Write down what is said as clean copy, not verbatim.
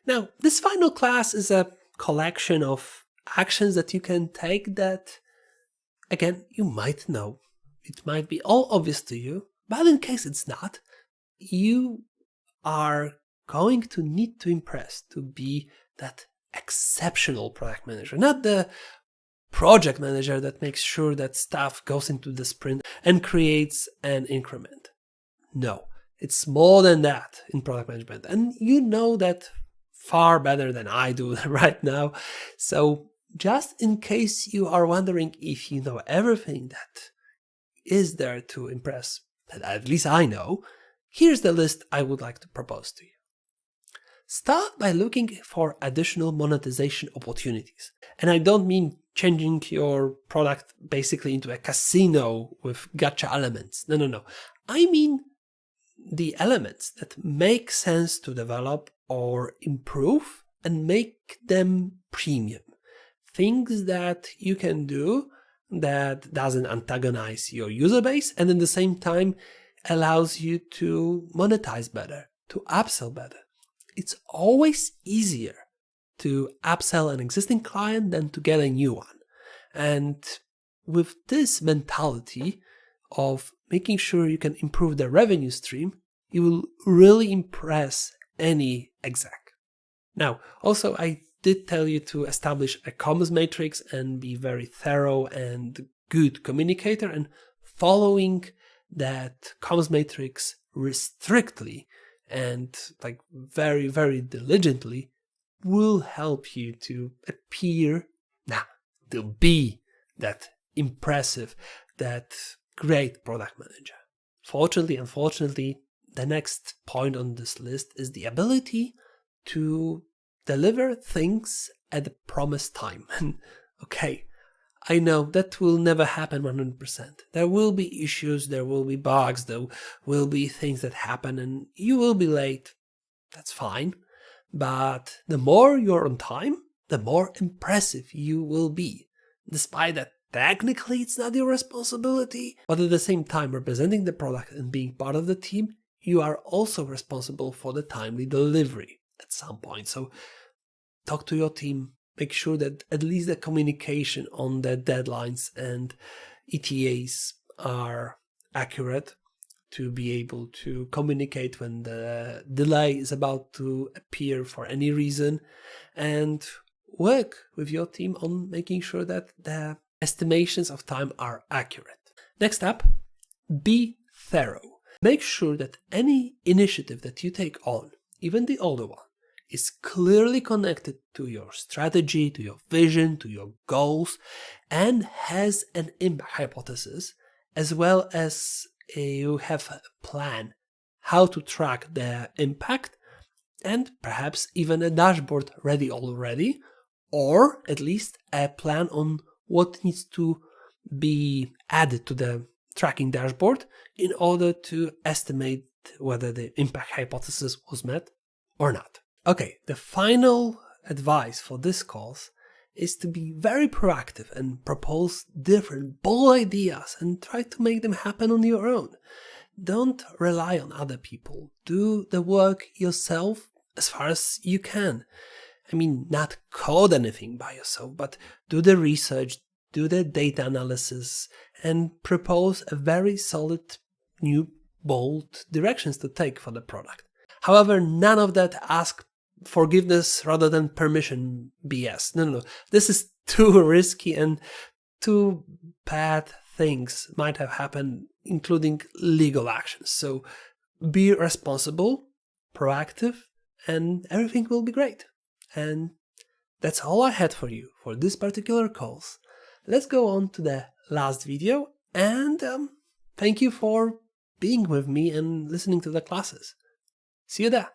Now, this final class is a collection of actions that you can take that, again, you might know. It might be all obvious to you, but in case it's not, you are going to need to impress to be that exceptional product manager, not the project manager that makes sure that stuff goes into the sprint and creates an increment. No, it's more than that in product management. And you know that far better than I do right now. So just in case you are wondering if you know everything that is there to impress, that at least I know, here's the list I would like to propose to you. Start by looking for additional monetization opportunities. And I don't mean changing your product basically into a casino with gacha elements. No. I mean the elements that make sense to develop or improve and make them premium. Things that you can do that doesn't antagonize your user base and at the same time allows you to monetize better, to upsell better. It's always easier to upsell an existing client than to get a new one. And with this mentality of making sure you can improve the revenue stream, you will really impress any exec. Now, also, I did tell you to establish a comms matrix and be very thorough and good communicator, and following that comms matrix strictly and like very, very diligently will help you to appear, to be that impressive, that great product manager. Fortunately, unfortunately, the next point on this list is the ability to deliver things at the promised time. And okay, I know that will never happen 100%. There will be issues, there will be bugs, there will be things that happen and you will be late. That's fine. But the more you're on time, the more impressive you will be. Despite that technically it's not your responsibility, but at the same time representing the product and being part of the team, you are also responsible for the timely delivery at some point. So talk to your team, make sure that at least the communication on the deadlines and ETAs are accurate to be able to communicate when the delay is about to appear for any reason, and work with your team on making sure that the estimations of time are accurate. Next up, be thorough. Make sure that any initiative that you take on, even the older one, is clearly connected to your strategy, to your vision, to your goals, and has an impact hypothesis, as well as you have a plan how to track the impact, and perhaps even a dashboard ready already, or at least a plan on what needs to be added to the tracking dashboard in order to estimate whether the impact hypothesis was met or not. Okay, the final advice for this course is to be very proactive and propose different bold ideas and try to make them happen on your own. Don't rely on other people. Do the work yourself as far as you can. I mean, not code anything by yourself, but do the research, do the data analysis, and propose a very solid, new, bold directions to take for the product. However, none of that ask forgiveness rather than permission BS. No. This is too risky and too bad things might have happened, including legal actions. So be responsible, proactive, and everything will be great. And that's all I had for you for this particular course. Let's go on to the last video, and thank you for being with me and listening to the classes. See you there.